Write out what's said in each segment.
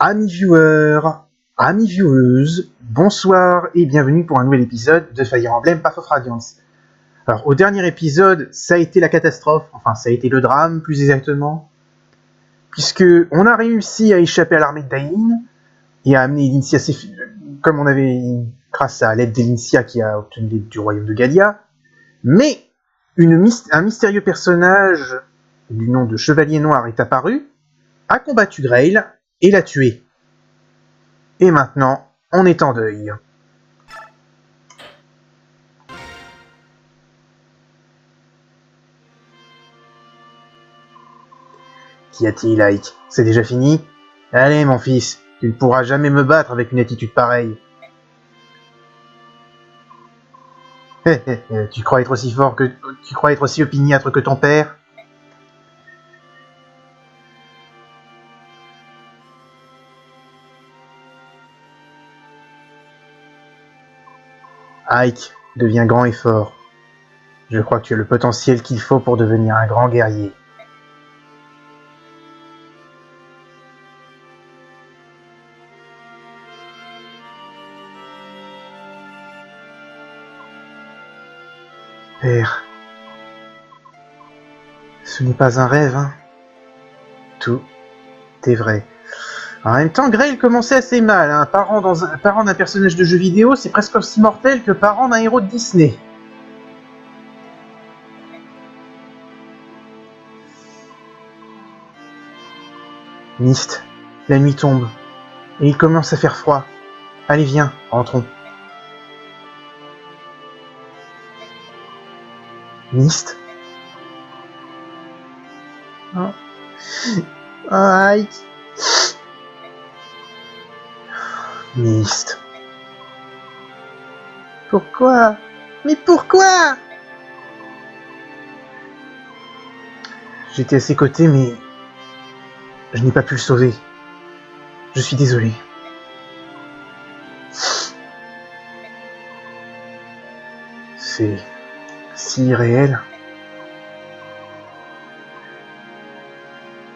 Amis viewers, amis vieweuses, bonsoir et bienvenue pour un nouvel épisode de Fire Emblem Path of Radiance. Alors au dernier épisode, ça a été la catastrophe, enfin ça a été le drame plus exactement, puisque on a réussi à échapper à l'armée de Dain et à amener Lynxia, comme on avait, grâce à l'aide d'Elynxia qui a obtenu l'aide du royaume de Galia, mais un mystérieux personnage du nom de Chevalier Noir est apparu, a combattu Grail et l'a tué. Et maintenant, on est en deuil. Qu'y a-t-il, Ike? C'est déjà fini? Allez, mon fils, tu ne pourras jamais me battre avec une attitude pareille. Tu crois être aussi fort que... Tu crois être aussi opiniâtre que ton père? Ike, deviens grand et fort. Je crois que tu as le potentiel qu'il faut pour devenir un grand guerrier. Père, ce n'est pas un rêve, hein? Tout est vrai. En même temps, Grail commençait assez mal, hein. Parent d'un personnage de jeu vidéo, c'est presque aussi mortel que parent d'un héros de Disney. Myst, la nuit tombe, et il commence à faire froid. Allez, viens, rentrons. Myst? Oh. Ike. Myst. Pourquoi? Mais pourquoi? J'étais à ses côtés, mais je n'ai pas pu le sauver. Je suis désolé. C'est si irréel.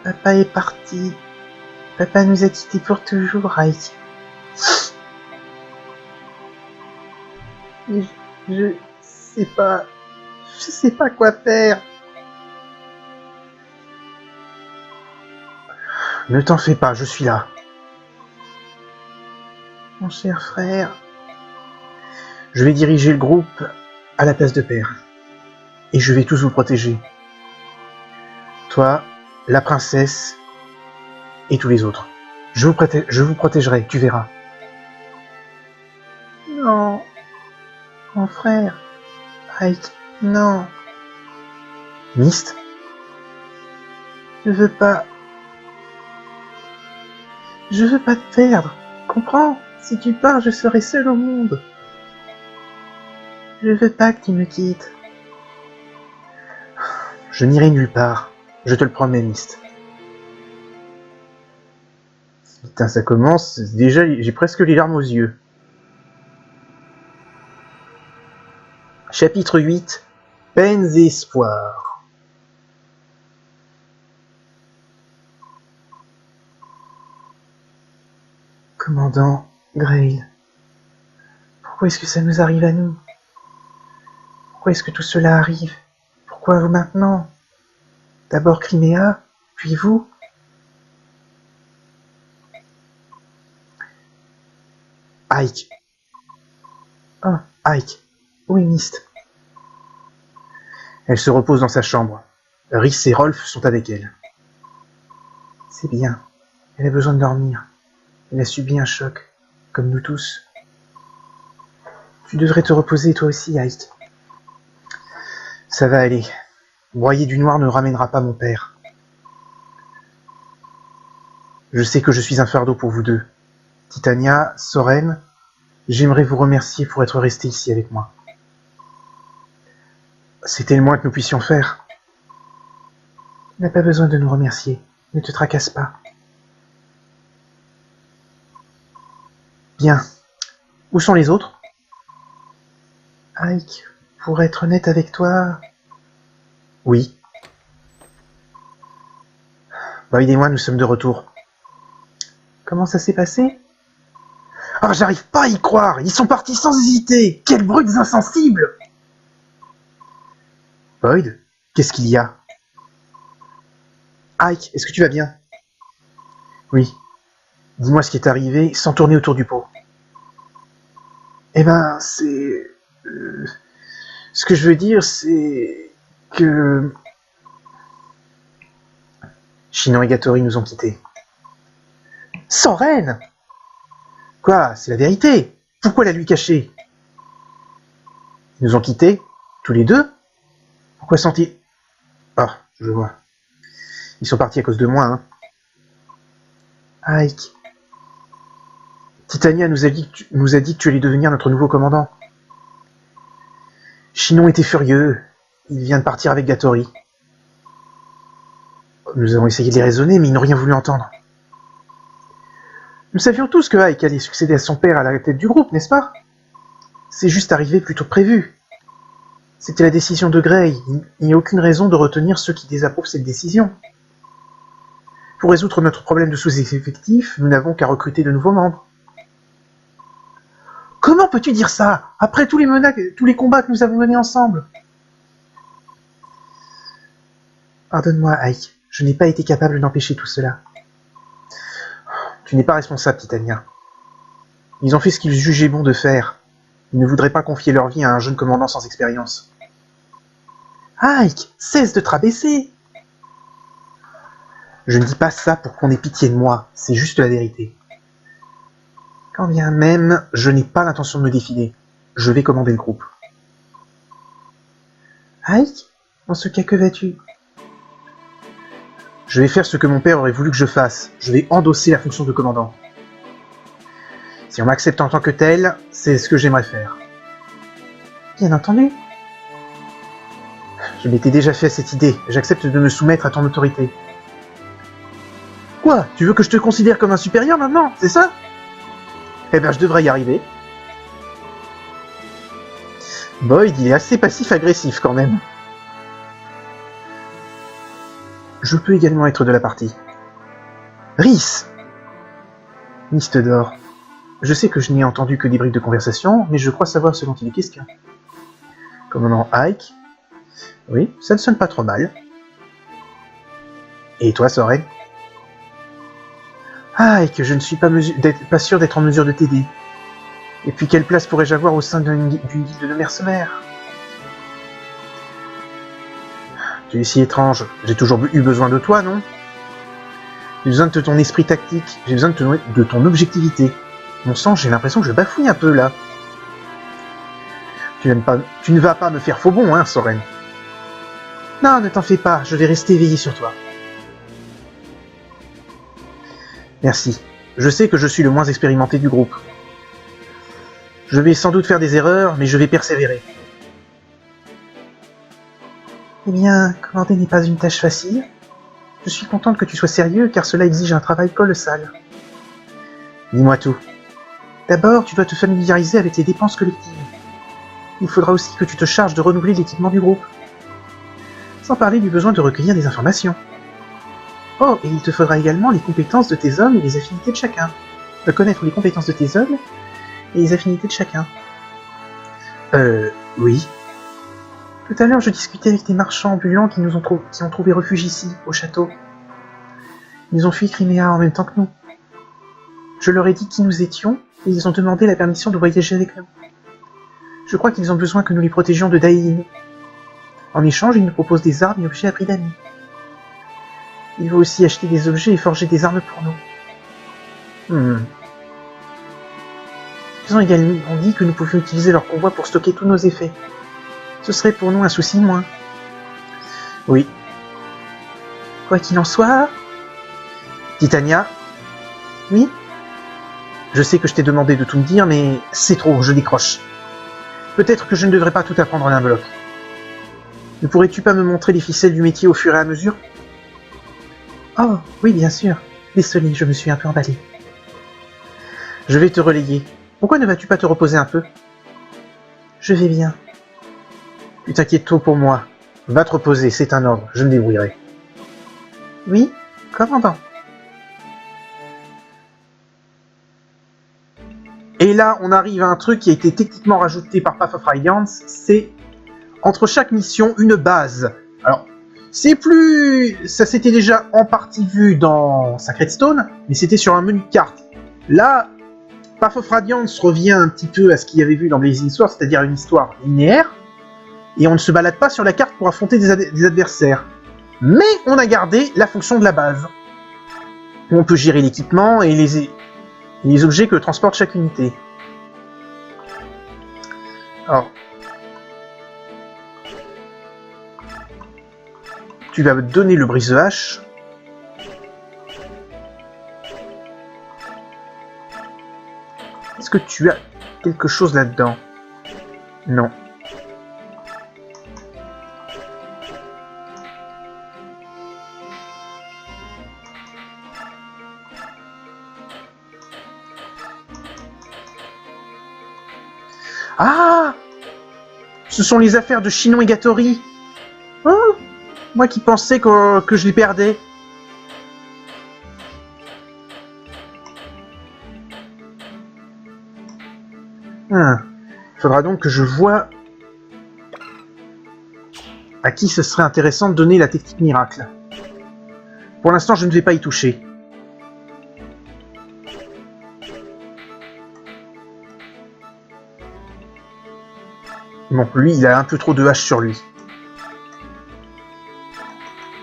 Papa est parti. Papa nous a quittés pour toujours, Ike. Je sais pas quoi faire. Ne t'en fais pas, je suis là. Mon cher frère, je vais diriger le groupe à la place de père. Et je vais tous vous protéger. Toi, la princesse et tous les autres. Je vous protégerai, tu verras. Non, mon frère. Ike, non. Myst? Je veux pas te perdre. Comprends? Si tu pars, je serai seul au monde. Je veux pas que tu me quittes. Je n'irai nulle part. Je te le promets, Myst. Putain, ça commence. Déjà, j'ai presque les larmes aux yeux. Chapitre 8. Peines et espoirs. Commandant Grail, pourquoi est-ce que ça nous arrive à nous? Pourquoi est-ce que tout cela arrive? Pourquoi vous maintenant? D'abord Crimea, puis vous? Ike. Oh, Ike. Oui, Myst. Elle se repose dans sa chambre. Rhys et Rolf sont avec elle. C'est bien. Elle a besoin de dormir. Elle a subi un choc, comme nous tous. Tu devrais te reposer toi aussi, Ike. Ça va aller. Broyer du noir ne ramènera pas mon père. Je sais que je suis un fardeau pour vous deux. Titania, Soren, j'aimerais vous remercier pour être restés ici avec moi. C'était le moins que nous puissions faire. Tu n'as pas besoin de nous remercier. Ne te tracasse pas. Bien. Où sont les autres? Ike, pour être honnête avec toi... Oui. Boyd et moi, nous sommes de retour. Comment ça s'est passé? Oh, j'arrive pas à y croire. Ils sont partis sans hésiter. Quels brutes insensibles! Boyd, qu'est-ce qu'il y a? Ike, est-ce que tu vas bien? Oui. Dis-moi ce qui est arrivé sans tourner autour du pot. Eh ben, c'est... ce que je veux dire, c'est... que... Shinon et Gattori nous ont quittés. Soren! Quoi? C'est la vérité. Pourquoi la lui cacher? Ils nous ont quittés? Tous les deux? Pourquoi sont-ils... Ah, je vois. Ils sont partis à cause de moi, hein. Ike. Titania nous a dit que tu allais devenir notre nouveau commandant. Shinon était furieux. Il vient de partir avec Gattori. Nous avons essayé de les raisonner, mais ils n'ont rien voulu entendre. Nous savions tous que Ike allait succéder à son père à la tête du groupe, n'est-ce pas? C'est juste arrivé plus tôt que prévu. C'était la décision de Gray. Il n'y a aucune raison de retenir ceux qui désapprouvent cette décision. Pour résoudre notre problème de sous-effectif, nous n'avons qu'à recruter de nouveaux membres. Comment peux-tu dire ça, après tous les combats que nous avons menés ensemble? Pardonne-moi, Ike. Je n'ai pas été capable d'empêcher tout cela. Tu n'es pas responsable, Titania. Ils ont fait ce qu'ils jugeaient bon de faire. Ils ne voudraient pas confier leur vie à un jeune commandant sans expérience. Ike, cesse de te rabaisser. Je ne dis pas ça pour qu'on ait pitié de moi, c'est juste la vérité. Quand bien même, je n'ai pas l'intention de me défiler. Je vais commander le groupe. Ike, dans ce cas, que vas-tu? Je vais faire ce que mon père aurait voulu que je fasse. Je vais endosser la fonction de commandant. Si on m'accepte en tant que tel, c'est ce que j'aimerais faire. Bien entendu. Je m'étais déjà fait à cette idée. J'accepte de me soumettre à ton autorité. Quoi? Tu veux que je te considère comme un supérieur maintenant? C'est ça? Eh ben, je devrais y arriver. Boyd, il est assez passif-agressif quand même. Je peux également être de la partie. Rhys! Miste d'or. Je sais que je n'ai entendu que des bribes de conversation, mais je crois savoir ce dont il est question. Commandant Ike? Oui, ça ne sonne pas trop mal. Et toi, Soren? Ike, je ne suis pas sûr d'être en mesure de t'aider. Et puis quelle place pourrais-je avoir au sein d'une guilde de mercenaires? Tu es si étrange. J'ai toujours eu besoin de toi, non? J'ai besoin de ton esprit tactique. J'ai besoin de ton objectivité. Mon sang, j'ai l'impression que je bafouille un peu, là. Tu ne vas pas me faire faux bon, hein, Soren? Non, ne t'en fais pas. Je vais rester éveillé sur toi. Merci. Je sais que je suis le moins expérimenté du groupe. Je vais sans doute faire des erreurs, mais je vais persévérer. Eh bien, commander n'est pas une tâche facile. Je suis contente que tu sois sérieux, car cela exige un travail colossal. Dis-moi tout. D'abord, tu dois te familiariser avec les dépenses collectives. Il faudra aussi que tu te charges de renouveler l'équipement du groupe. Sans parler du besoin de recueillir des informations. Oh, et il te faudra également les compétences de tes hommes et les affinités de chacun. Connaître les compétences de tes hommes et les affinités de chacun. Oui. Tout à l'heure, je discutais avec des marchands ambulants qui ont trouvé refuge ici, au château. Ils ont fui Crimea en même temps que nous. Je leur ai dit qui nous étions, et ils ont demandé la permission de voyager avec nous. Je crois qu'ils ont besoin que nous les protégions de Daïn. En échange, ils nous proposent des armes et objets à prix d'amis. Il faut aussi acheter des objets et forger des armes pour nous. Ils ont également dit que nous pouvions utiliser leur convoi pour stocker tous nos effets. Ce serait pour nous un souci de moins. Oui. Quoi qu'il en soit... Titania? Oui? Je sais que je t'ai demandé de tout me dire, mais c'est trop, je décroche. Peut-être que je ne devrais pas tout apprendre en un bloc. Ne pourrais-tu pas me montrer les ficelles du métier au fur et à mesure? Oh, oui, bien sûr. Désolé, je me suis un peu emballé. Je vais te relayer. Pourquoi ne vas-tu pas te reposer un peu? Je vais bien. Tu t'inquiètes trop pour moi. Va te reposer, c'est un ordre, je me débrouillerai. Oui, commandant. Et là, on arrive à un truc qui a été techniquement rajouté par Path of Radiance, c'est entre chaque mission une base. Alors, c'est plus... Ça s'était déjà en partie vu dans Sacred Stone, mais c'était sur un menu de carte. Là, Path of Radiance revient un petit peu à ce qu'il y avait vu dans Blazing Sword, c'est-à-dire une histoire linéaire, et on ne se balade pas sur la carte pour affronter des adversaires. Mais on a gardé la fonction de la base. On peut gérer l'équipement et les objets que transporte chaque unité. Alors, tu vas me donner le brise-hache. Est-ce que tu as quelque chose là-dedans? Non. Ah! Ce sont les affaires de Shinon et Gatori. Oh, moi qui pensais que je les perdais. Il faudra donc que je vois à qui ce serait intéressant de donner la technique miracle. Pour l'instant, je ne vais pas y toucher. Bon, lui, il a un peu trop de hache sur lui.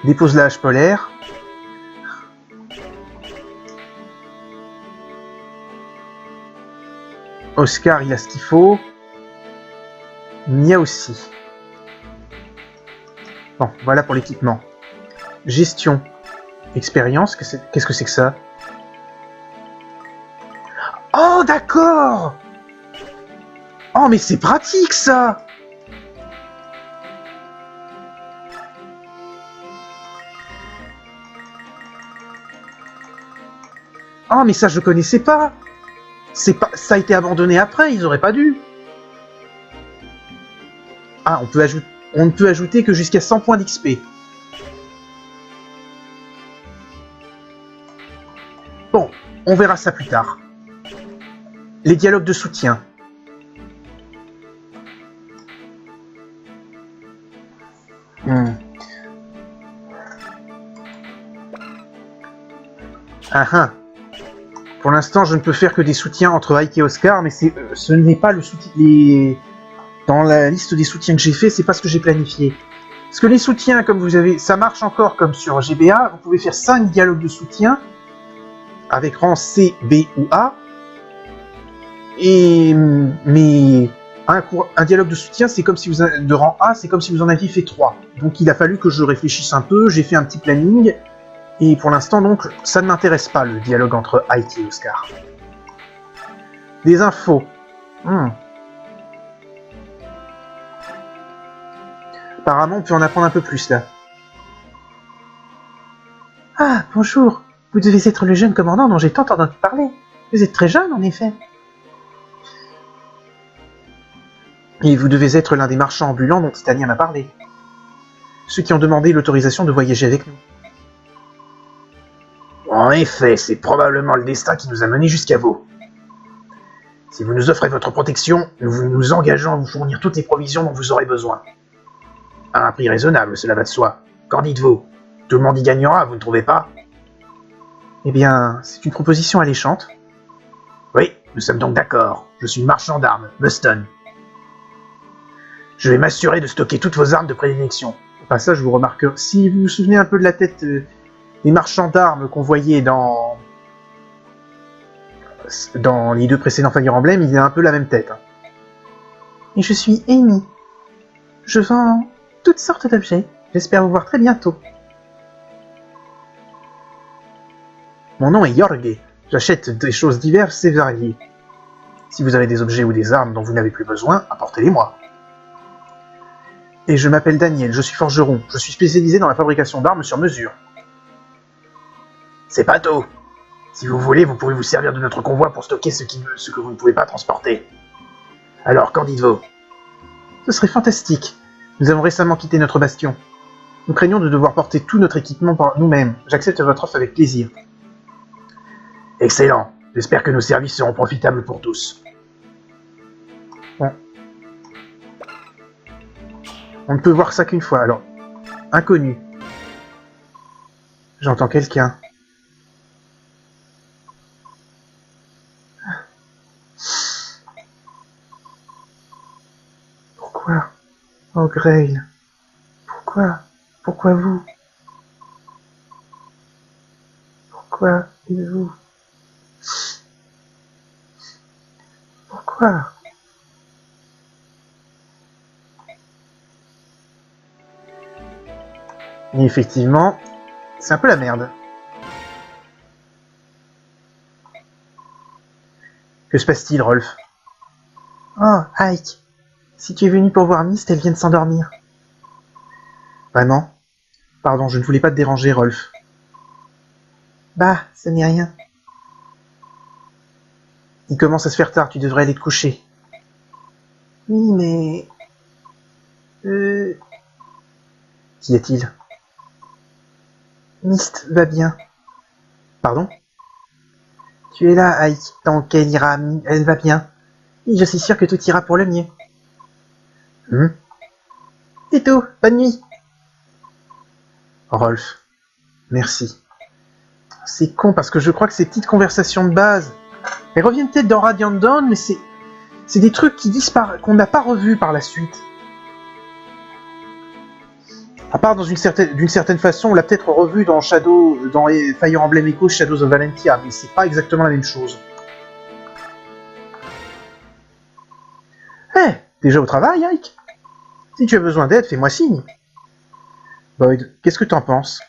Dépose la hache polaire. Oscar, il a ce qu'il faut. Nia aussi. Bon, voilà pour l'équipement. Gestion. Expérience, qu'est-ce que c'est que ça? Oh, d'accord! Oh, mais c'est pratique, ça! Oh, mais ça, je connaissais pas! Ça a été abandonné après, ils auraient pas dû. Ah, on ne peut ajouter que jusqu'à 100 points d'XP. Bon, on verra ça plus tard. Les dialogues de soutien. Pour l'instant, je ne peux faire que des soutiens entre Ike et Oscar, mais ce n'est pas le soutien... Dans la liste des soutiens que j'ai fait, c'est pas ce que j'ai planifié. Parce que les soutiens, comme vous avez... Ça marche encore comme sur GBA, vous pouvez faire 5 dialogues de soutien, avec rang C, B ou A, mais un dialogue de soutien, c'est comme si de rang A, c'est comme si vous en aviez fait 3. Donc il a fallu que je réfléchisse un peu, j'ai fait un petit planning, et pour l'instant, donc, ça ne m'intéresse pas, le dialogue entre Ike et Oscar. Des infos. Apparemment, on peut en apprendre un peu plus, là. Ah, bonjour. Vous devez être le jeune commandant dont j'ai tant entendu parler. Vous êtes très jeune, en effet. Et vous devez être l'un des marchands ambulants dont Titania m'a parlé. Ceux qui ont demandé l'autorisation de voyager avec nous. En effet, c'est probablement le destin qui nous a menés jusqu'à vous. Si vous nous offrez votre protection, nous nous engageons à vous fournir toutes les provisions dont vous aurez besoin. À un prix raisonnable, cela va de soi. Qu'en dites-vous? Tout le monde y gagnera, vous ne trouvez pas? Eh bien, c'est une proposition alléchante. Oui, nous sommes donc d'accord. Je suis marchand d'armes, Muston. Je vais m'assurer de stocker toutes vos armes de prédilection. Au passage, je vous remarque, si vous vous souvenez un peu de la tête des marchands d'armes qu'on voyait dans les deux précédents Fire Emblem, il a un peu la même tête. Et je suis Amy. Je vends toutes sortes d'objets. J'espère vous voir très bientôt. Mon nom est Jorge. J'achète des choses diverses et variées. Si vous avez des objets ou des armes dont vous n'avez plus besoin, apportez-les-moi. Et je m'appelle Daniel, je suis forgeron. Je suis spécialisé dans la fabrication d'armes sur mesure. C'est pas tout. Si vous voulez, vous pouvez vous servir de notre convoi pour stocker ce que vous ne pouvez pas transporter. Alors, qu'en dites-vous? Ce serait fantastique. Nous avons récemment quitté notre bastion. Nous craignons de devoir porter tout notre équipement par nous-mêmes. J'accepte votre offre avec plaisir. Excellent. J'espère que nos services seront profitables pour tous. Bon. On ne peut voir ça qu'une fois, alors. Inconnu. J'entends quelqu'un. Pourquoi? Oh, Grail. Pourquoi? Pourquoi vous? Pourquoi êtes-vous? Pourquoi? Et effectivement, c'est un peu la merde. Que se passe-t-il, Rolf? Oh, Ike. Si tu es venu pour voir Myst, elle vient de s'endormir. Vraiment? Pardon, je ne voulais pas te déranger, Rolf. Bah, ça n'est rien. Il commence à se faire tard, tu devrais aller te coucher. Oui, mais... Qu'y a-t-il? Myst va bien. Pardon? Tu es là, Ike, tant qu'elle ira, elle va bien. Et je suis sûr que tout ira pour le mieux. C'est tout, bonne nuit. Rolf, merci. C'est con parce que je crois que ces petites conversations de base, elles reviennent peut-être dans Radiant Dawn, mais c'est des trucs qui disparaissent, qu'on n'a pas revus par la suite. À part d'une certaine façon, on l'a peut-être revu dans Fire Emblem Echoes Shadows of Valentia, mais c'est pas exactement la même chose. Eh, déjà au travail, Ike? Si tu as besoin d'aide, fais-moi signe. Boyd, qu'est-ce que t'en penses?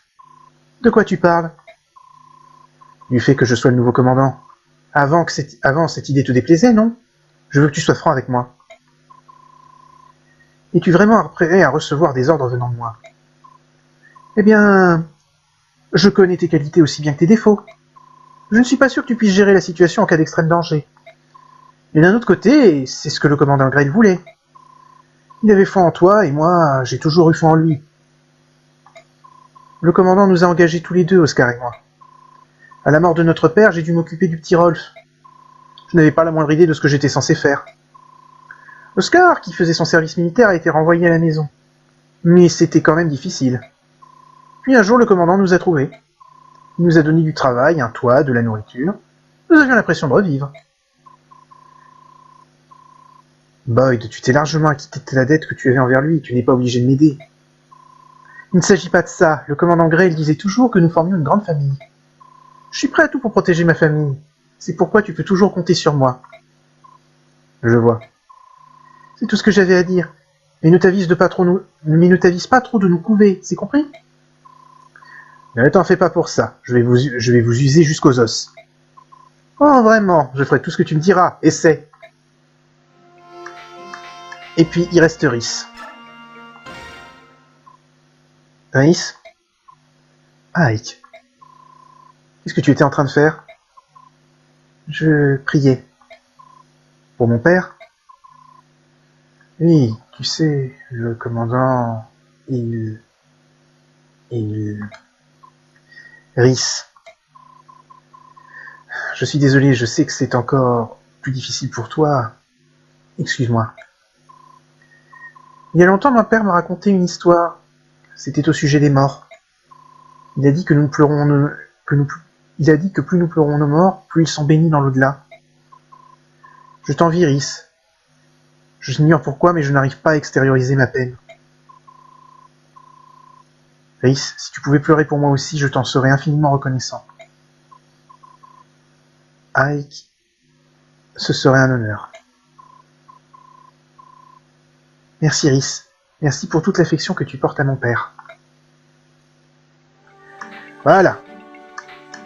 De quoi tu parles? Du fait que je sois le nouveau commandant. Avant, cette idée te déplaisait, non? Je veux que tu sois franc avec moi. Es-tu vraiment prêt à recevoir des ordres venant de moi? Eh bien, je connais tes qualités aussi bien que tes défauts. Je ne suis pas sûr que tu puisses gérer la situation en cas d'extrême danger. Mais d'un autre côté, c'est ce que le commandant Grail voulait. Il avait foi en toi, et moi, j'ai toujours eu foi en lui. Le commandant nous a engagés tous les deux, Oscar et moi. À la mort de notre père, j'ai dû m'occuper du petit Rolf. Je n'avais pas la moindre idée de ce que j'étais censé faire. Oscar, qui faisait son service militaire, a été renvoyé à la maison. Mais c'était quand même difficile. Puis un jour, le commandant nous a trouvés. Il nous a donné du travail, un toit, de la nourriture. Nous avions l'impression de revivre. Boyd, tu t'es largement acquitté de la dette que tu avais envers lui, tu n'es pas obligé de m'aider. Il ne s'agit pas de ça, le commandant Grail disait toujours que nous formions une grande famille. Je suis prêt à tout pour protéger ma famille. C'est pourquoi tu peux toujours compter sur moi. Je vois. C'est tout ce que j'avais à dire. Mais ne t'avise pas trop de nous couver, c'est compris? Ne t'en fais pas pour ça, je vais vous user jusqu'aux os. Oh, vraiment, je ferai tout ce que tu me diras, essaie. Et puis, il reste Rhys. Rhys? Ike. Qu'est-ce que tu étais en train de faire? Je priais. Pour mon père? Oui, tu sais, le commandant... Il... Rhys. Je suis désolé, je sais que c'est encore plus difficile pour toi. Excuse-moi. Il y a longtemps, mon père m'a raconté une histoire. C'était au sujet des morts. Il a dit que il a dit que plus nous pleurons nos morts, plus ils sont bénis dans l'au-delà. Je t'envie, Rhys. Je l'ignore pourquoi, mais je n'arrive pas à extérioriser ma peine. Rhys, si tu pouvais pleurer pour moi aussi, je t'en serais infiniment reconnaissant. Ike, ce serait un honneur. Merci, Rhys. Merci pour toute l'affection que tu portes à mon père. Voilà.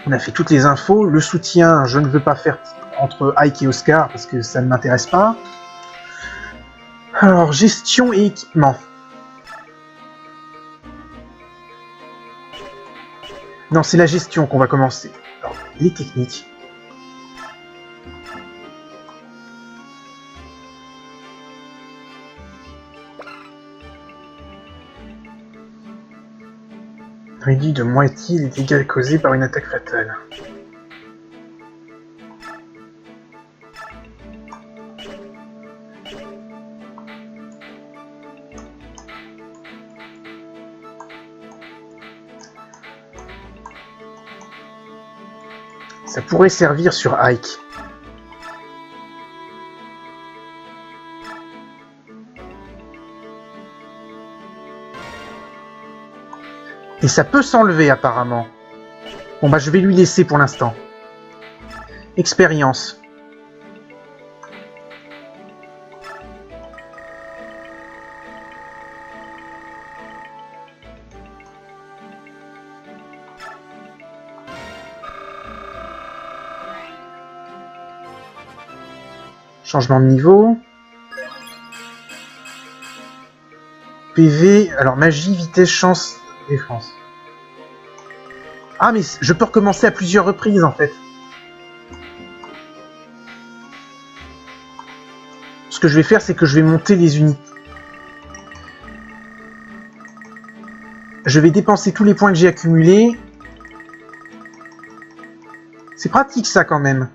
On a fait toutes les infos. Le soutien, je ne veux pas faire entre Ike et Oscar parce que ça ne m'intéresse pas. Alors, gestion et équipement. Non, c'est la gestion qu'on va commencer. Alors, les techniques. Réduit de moitié les dégâts causés par une attaque fatale. Ça pourrait servir sur Ike. Et ça peut s'enlever apparemment. Bon bah je vais lui laisser pour l'instant. Expérience. Changement de niveau. PV, alors magie, vitesse, chance, défense. Ah mais je peux recommencer à plusieurs reprises en fait. Ce que je vais faire, c'est que je vais monter les unités. Je vais dépenser tous les points que j'ai accumulés. C'est pratique ça quand même.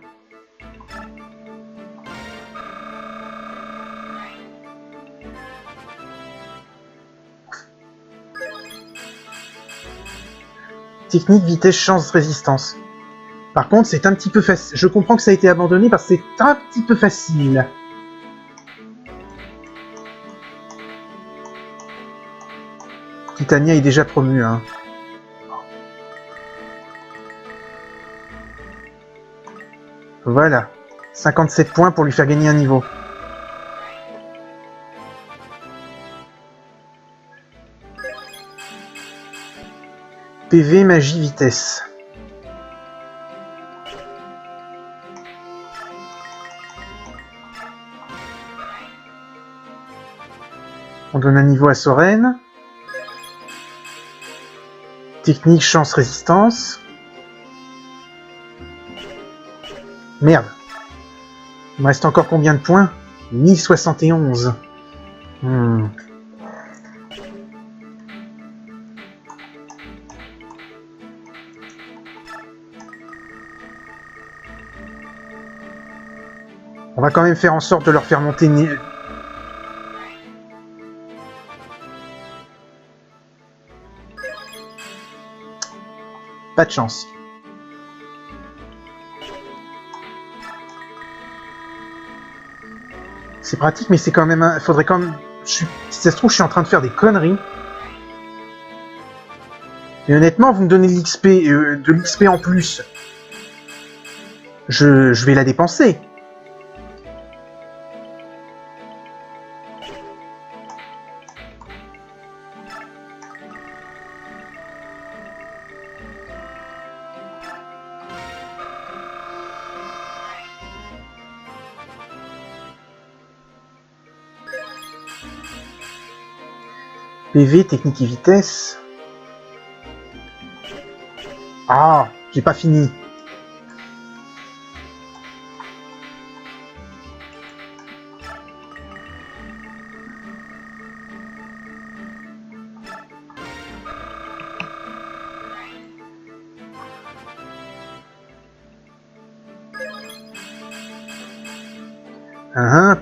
Technique, vitesse, chance, résistance. Par contre, c'est un petit peu facile. Je comprends que ça a été abandonné parce que c'est un petit peu facile. Titania est déjà promue, hein. Voilà. 57 points pour lui faire gagner un niveau. PV, magie, vitesse. On donne un niveau à Soren. Technique, chance, résistance. Merde. Il me reste encore combien de points? 1071. On va quand même faire en sorte de leur faire monter... Pas de chance. C'est pratique, mais c'est quand même... Faudrait quand même... Si ça se trouve, je suis en train de faire des conneries. Et honnêtement, vous me donnez de l'XP en plus. Je vais la dépenser. PV, technique et vitesse. Ah, j'ai pas fini.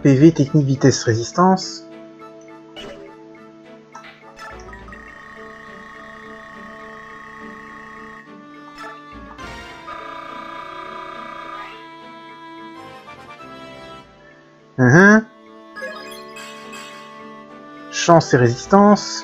PV, technique, vitesse, résistance. Chance et résistance.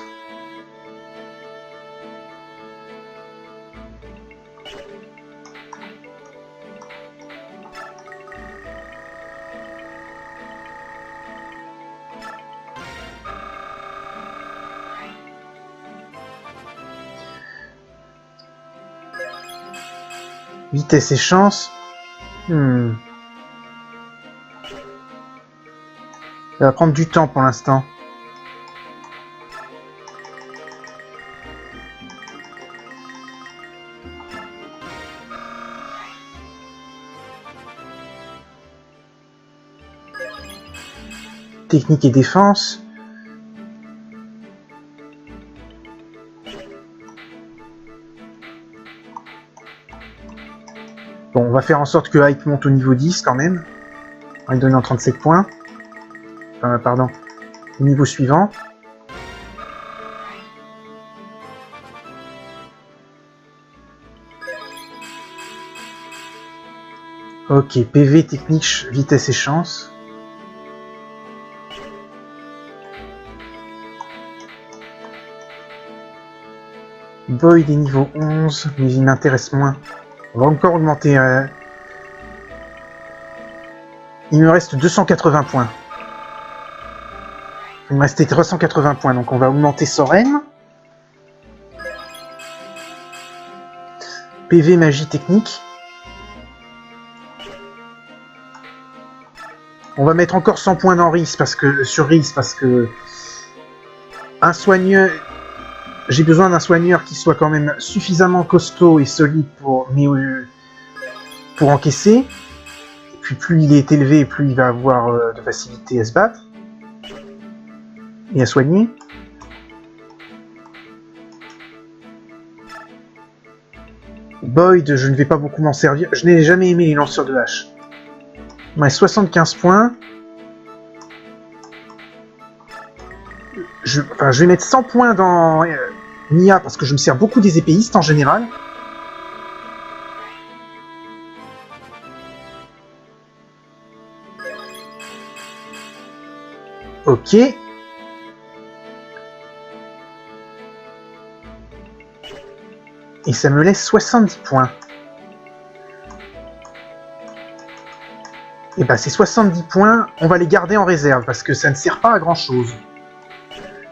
Vitesse et chance. Ça va prendre du temps pour l'instant. Technique et défense. Bon, on va faire en sorte que Ike monte au niveau 10 quand même. On va lui donner en 37 points. Pardon. Au niveau suivant. Ok, PV, technique, vitesse et chance. Boyd est niveau 11, mais il m'intéresse moins. On va encore augmenter. Il me reste 280 points. Il me restait 380 points, donc on va augmenter Soren. PV, magie, technique. On va mettre encore 100 points dans Rhys sur Rhys parce que un soigneur. J'ai besoin d'un soigneur qui soit quand même suffisamment costaud et solide pour encaisser. Et puis plus il est élevé, plus il va avoir de facilité à se battre et à soigner. Boyd, je ne vais pas beaucoup m'en servir. Je n'ai jamais aimé les lanceurs de hache. Ouais, 75 points. Je vais mettre 100 points dans Nia parce que je me sers beaucoup des épéistes en général. Ok. Et ça me laisse 70 points. Et bah ces 70 points, on va les garder en réserve parce que ça ne sert pas à grand chose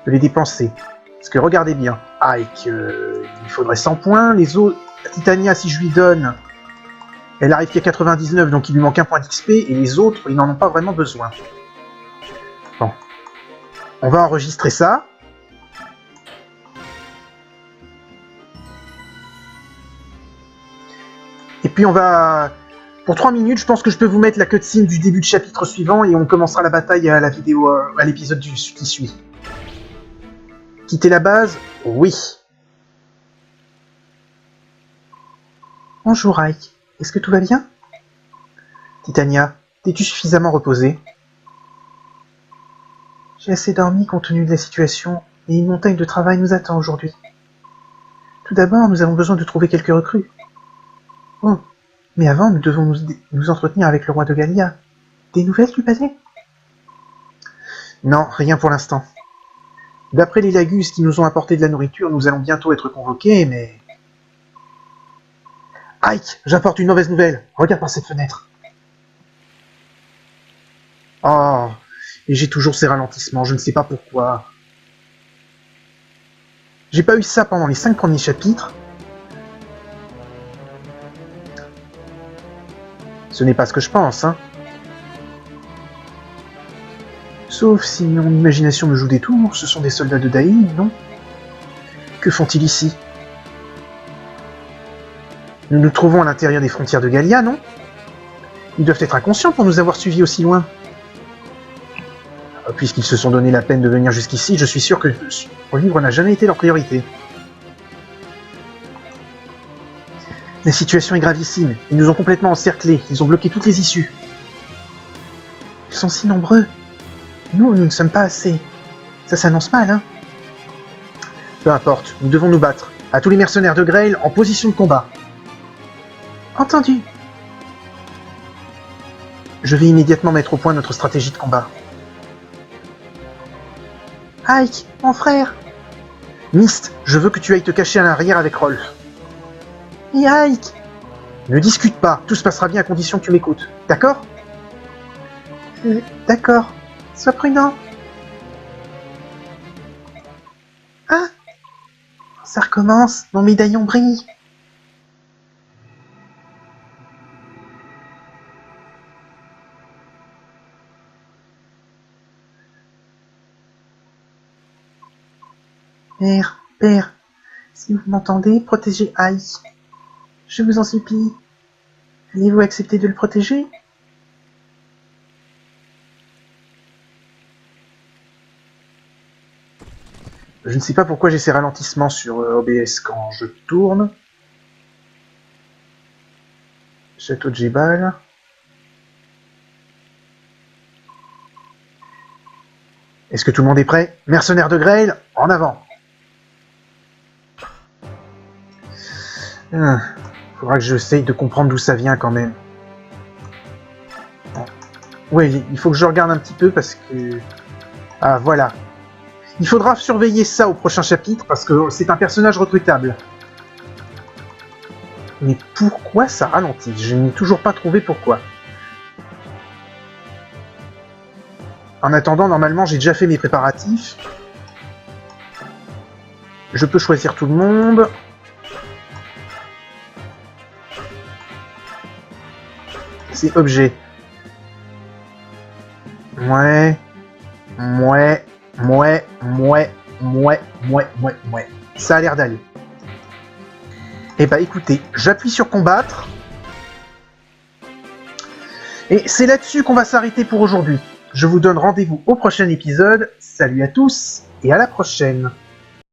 de les dépenser. Parce que regardez bien, Ike, il faudrait 100 points, les autres, Titania si je lui donne, elle arrive qu'à 99 donc il lui manque un point d'XP et les autres ils n'en ont pas vraiment besoin. Bon, on va enregistrer ça. Et puis on va... Pour 3 minutes, je pense que je peux vous mettre la cutscene du début de chapitre suivant et on commencera la bataille à la vidéo, à l'épisode qui suit. Quitter la base? Oui. Bonjour Ike, est-ce que tout va bien? Titania, t'es-tu suffisamment reposée? J'ai assez dormi compte tenu de la situation et une montagne de travail nous attend aujourd'hui. Tout d'abord, nous avons besoin de trouver quelques recrues. Oh. Mais avant, nous devons nous entretenir avec le roi de Gallia. Des nouvelles du palais? Non, rien pour l'instant. D'après les Lagus qui nous ont apporté de la nourriture, nous allons bientôt être convoqués, mais... Ike, j'apporte une mauvaise nouvelle. Regarde par cette fenêtre. Oh, et j'ai toujours ces ralentissements, je ne sais pas pourquoi. J'ai pas eu ça pendant les 5 premiers chapitres. Ce n'est pas ce que je pense, hein. Sauf si mon imagination me joue des tours, ce sont des soldats de Daïn, non? Que font-ils ici? Nous nous trouvons à l'intérieur des frontières de Gallia, non? Ils doivent être inconscients pour nous avoir suivis aussi loin. Puisqu'ils se sont donné la peine de venir jusqu'ici, je suis sûr que survivre n'a jamais été leur priorité. La situation est gravissime. Ils nous ont complètement encerclés. Ils ont bloqué toutes les issues. Ils sont si nombreux. Nous ne sommes pas assez. Ça s'annonce mal, hein? Peu importe, nous devons nous battre. À tous les mercenaires de Grail, en position de combat. Entendu. Je vais immédiatement mettre au point notre stratégie de combat. Ike, mon frère! Mist, je veux que tu ailles te cacher à l'arrière avec Rolf. Et Ike! Ne discute pas, tout se passera bien à condition que tu m'écoutes, d'accord? D'accord, sois prudent. Ah! Ça recommence, mon médaillon brille. Père, si vous m'entendez, protégez Ike. Je vous en supplie. Allez-vous accepter de le protéger? Je ne sais pas pourquoi j'ai ces ralentissements sur OBS quand je tourne. Château de Jebal. Est-ce que tout le monde est prêt? Mercenaires de Grail, en avant! Faudra que j'essaye de comprendre d'où ça vient quand même. Oui, il faut que je regarde un petit peu parce que... Ah, voilà. Il faudra surveiller ça au prochain chapitre parce que c'est un personnage recrutable. Mais pourquoi ça ralentit? Je n'ai toujours pas trouvé pourquoi. En attendant, normalement, j'ai déjà fait mes préparatifs. Je peux choisir tout le monde. C'est objet. Ouais. Ça a l'air d'aller. Eh bah écoutez, j'appuie sur combattre. Et c'est là-dessus qu'on va s'arrêter pour aujourd'hui. Je vous donne rendez-vous au prochain épisode. Salut à tous et à la prochaine.